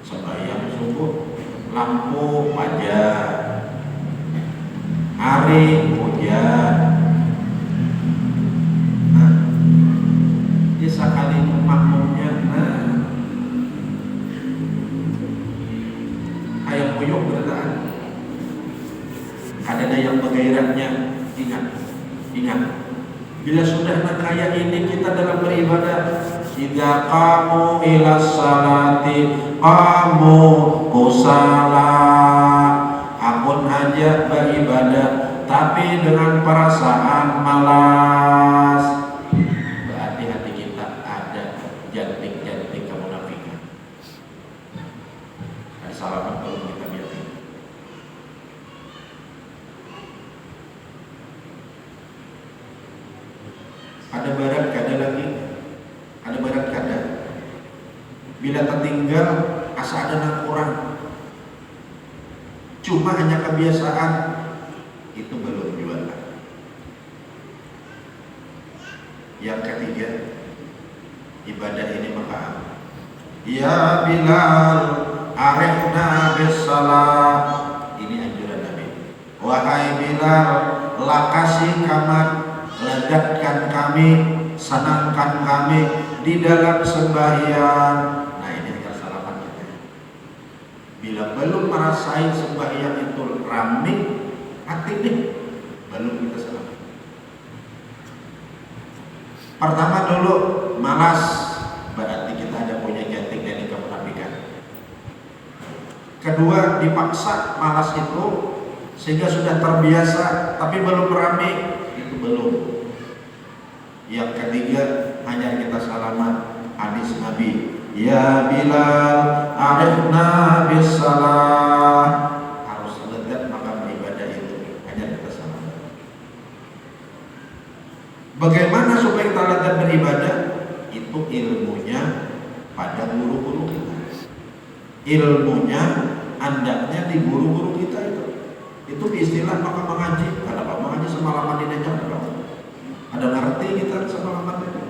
sembahyang subuh, lampu hari hujan. Nah, dia sekali makmumnya, ayam puyuh bertahan. Ada yang bergairahnya, ingat. Bila sudah kayak ini kita dalam beribadah, idza qamu ila salati qamu kusala. Ampun aja beribadah tapi dengan perasaan malas. Berarti hati kita ada jantik-jantik kemunafikan. Ada salaman kalau kita lihat. Ada barat kada lagi, ada barat kada. Bila tertinggal asa ada nang kurang. Cuma hanya kebiasaan, itu belum jualan. Yang ketiga, ibadah ini maka ya Bilal arifna bis salat. Ini anjuran Nabi. Wahai Bilal, lakasi kamat, ledatkan kami, senangkan kami di dalam sembahyang. Nah ini adalah salaman kita. Bila belum merasai sembahyang itu rame hati nih, belum kita salaman. Pertama dulu malas, berarti kita ada punya jantik dari kemunafikan. Kedua dipaksa malas itu sehingga sudah terbiasa tapi belum rame, itu belum. Yang ketiga hanya kita salaman, hadis Nabi, ya Bilal arifna bis salah. Harus legat maka beribadah itu, hanya kita salaman. Bagaimana supaya kita legat beribadah? Itu ilmunya pada guru-guru kita. Ilmunya andaknya di guru-guru kita itu. Itu istilah maka mengaji. Kenapa mengaji semalaman ini aja? Ada ngerti kita semalaman ini?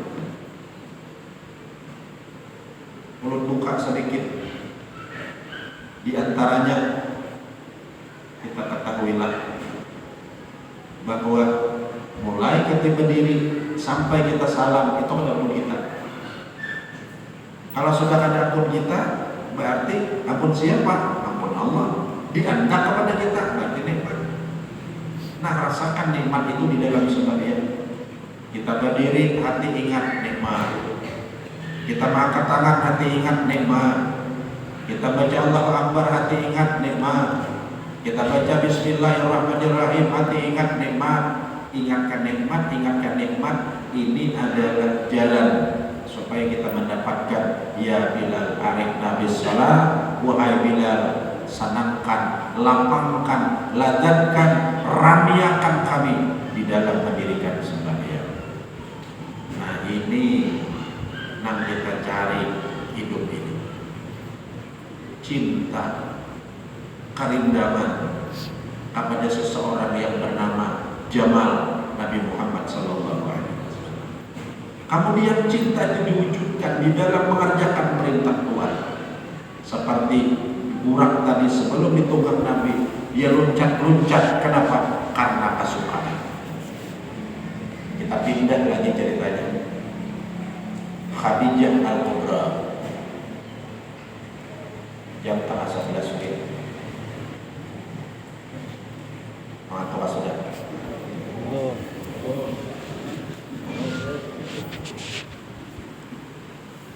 Mulut buka sedikit. Di antaranya kita ketahuilah bahwa mulai ketika berdiri sampai kita salam itu ada ampun kita. Kalau sudah ada ampun kita, berarti ampun siapa? Ampun Allah. Diangkat kepada kita, berarti nikmat. Nah, rasakan nikmat itu di dalam sembahyang. Kita berdiri, hati ingat nikmat. Kita mengangkat tangan, hati ingat nikmat. Kita baca Allahu Akbar, hati ingat nikmat. Kita baca Bismillahirrahmanirrahim, hati ingat nikmat. Ingatkan nikmat. Ini adalah jalan supaya kita mendapatkan ya Bilal arifna bis salah. Wahai Bilal, senangkan, lapangkan, ladatkan, ramiakan kami di dalam mendirikan sembahyang. Nah ini yang kita cari hidup ini, cinta, kerindaman kepada seseorang yang bernama Jamal Nabi Muhammad SAW. Kemudian cinta itu diwujudkan di dalam mengerjakan perintah Tuhan. Seperti burak tadi sebelum ditunggang Nabi, dia loncat-loncat. Kenapa? Karena kesukaan. Kita pindah lagi ceritanya. Khadijah Al-Kubra jam tengah 11 sore. Mengatakan sudah.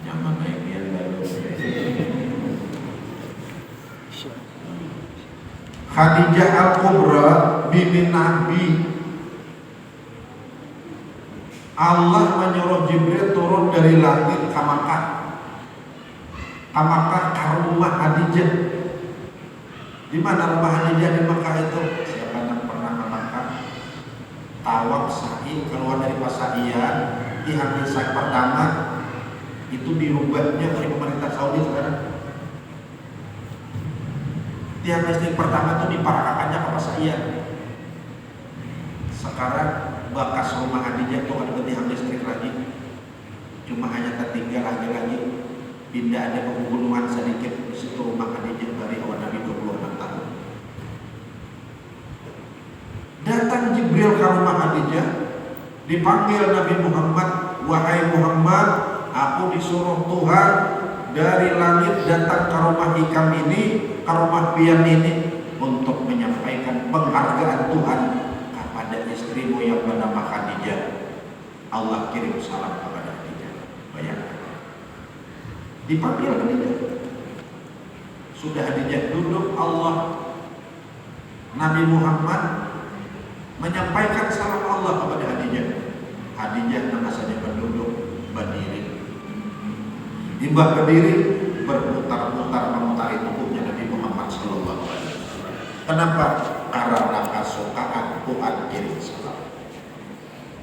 Nyaman naiknya lalu. Khadijah Al-Kubra bibi Nabi. Allah menyuruh Jibril turun dari langit ke Makkah. Ke Makkah ke rumah Khadijah. Di mana rumah Khadijah di Makkah itu? Siapa yang pernah ke Makkah? Tawaf sa'i keluar dari pasaian di hari sa'i pertama itu dirubahnya oleh pemerintah Saudi sekarang. Tiap listrik pertama itu diparakakannya ke pasaian. Sekarang bekas rumah Khadijah itu ada tiang listrik lagi, cuma hanya tertinggal lagi pindah ada pegunungan sedikit di situ rumah Khadijah dari awal Nabi 26 tahun. Datang Jibril ke rumah Khadijah, dipanggil Nabi Muhammad, wahai Muhammad, aku disuruh Tuhan dari langit datang ke rumah Hikam ini, ke rumah Bian ini, untuk menyampaikan penghargaan Tuhan kepada istrimu yang bernama Khadijah. Allah kirim salam kepada Khadijah. Bayangkan, dipanggil Khadijah. Sudah Khadijah duduk, Nabi Muhammad menyampaikan salam Allah kepada Khadijah. Khadijah nama saja berduduk, berdiri. Timbah berdiri, berputar-putar memutari tubuhnya Nabi Muhammad sallallahu alaihi wasallam. Kenapa? Karena kesukaan Tuhan kirim salam.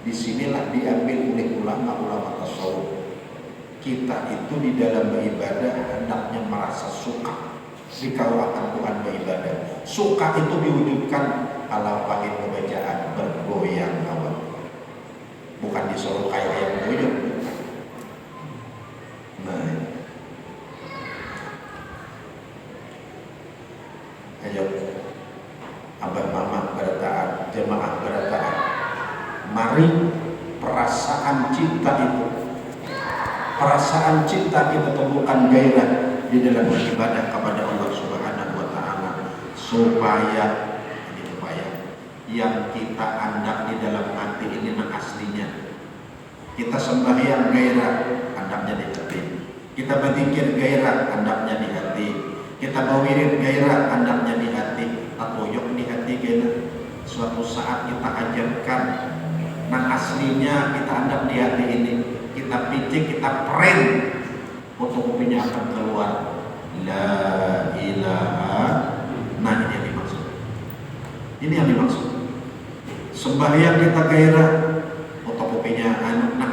Disinilah diambil oleh ulama-ulama tasawuf. Kita itu di dalam beribadah hendaknya merasa suka jika akan Tuhan beribadah. Suka itu diwujudkan kalau pahit pembacaan bergoyang kawan. Bukan disuruh kayak ayam goyang. Nah, ayo abah mama bertaat, jemaah bertaat. Mari perasaan cinta itu, perasaan cinta kita temukan gairah di dalam beribadah kepada Allah Subhanahu wa taala, supaya yang kita andak di dalam hati ini aslinya. Kita sembahyang gairah, andaknya di hati. Kita berzikir gairah, andaknya di hati. Kita berwirid gairah, andaknya di hati. Tatoyok di hati gairah. Suatu saat kita ajarkan nang aslinya kita andak di hati ini. Kita picik, kita pren, fotokopinya akan keluar. La ilaha. Nah, ini yang dimaksud. Ini yang dimaksud. Sembahyang kita gairah, fotokopinya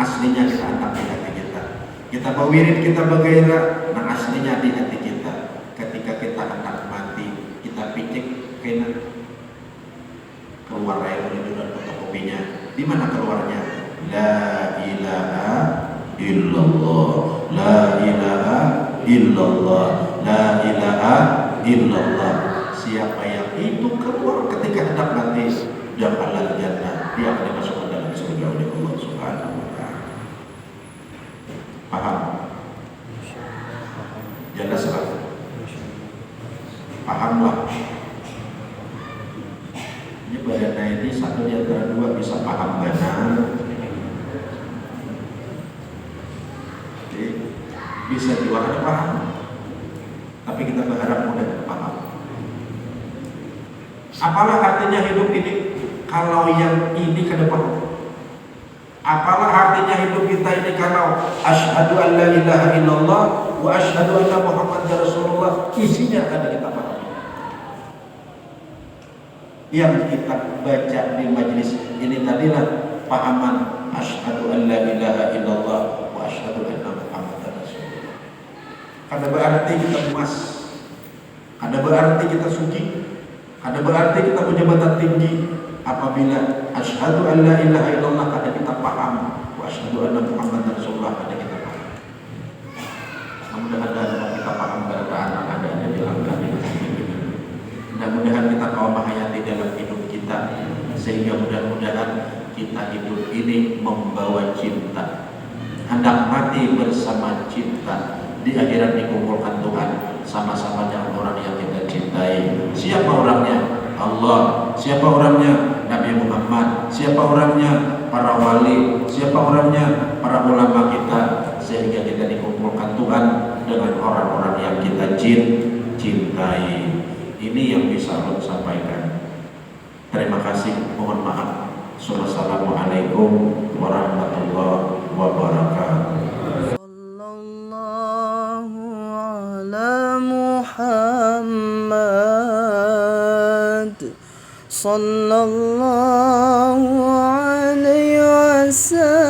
aslinya kita anggap di hati kita. Kita berwirid, kita bergairah, aslinya di hati kita. Ketika kita hendak mati, kita picik kena keluar air menuju dan fotokopinya. Di mana keluarnya? La ilaha illallah, la ilaha illallah, la ilaha illallah. Siapa yang itu keluar ketika hendak mati, dia halal jannah, dia akan dimasukkan dalam surga oleh Allah Subhanahu wa taala. Paham? Jelas lah. Pahamlah. Ini badan ini satu di antara dua bisa paham benar. Jadi, bisa juga ada paham, tapi kita berharap mudah paham. Apalah artinya hidup ini kalau yang ini ke depan? Apalah artinya hidup kita ini kalau asyhadu an la ilaha illallah wa asyhadu anna Muhammadar Rasulullah isinya ada kita paham. Yang kita baca di majelis ini tadilah pahaman asyhadu an la ilaha illallah wa asyhadu anna Muhammadar Rasulullah. Ada berarti kita emas, ada berarti kita suci, ada berarti kita berjabatan tinggi. Apabila asyhadu an la ilaha illallah ada kita paham, wa asyhadu anna Muhammadar Rasulullah ada kita paham. Mudah-mudahan kita paham keadaan ada yang dilanggar ini. Mudah-mudahan kita kaum hayati dalam hidup kita, sehingga mudah-mudahan kita hidup ini membawa cinta, hendak mati bersama cinta, di akhirat dikumpulkan Tuhan sama-sama dengan orang yang kita cintai. Siapa orangnya? Allah. Siapa orangnya? Nabi Muhammad. Siapa orangnya? Para wali. Siapa orangnya? Para ulama kita. Sehingga kita dikumpulkan Tuhan dengan orang-orang yang kita cintai. Ini yang bisa Allah sampaikan. Terima kasih. Mohon maaf. Wassalamualaikum warahmatullahi wabarakatuh. Sallallahu ala Muhammad, sallallahu alaihi wasallam,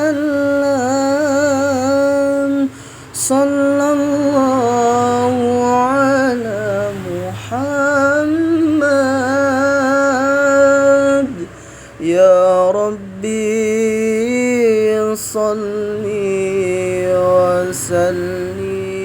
sallallahu ala Muhammad. Ya Rabbi salli wa sallim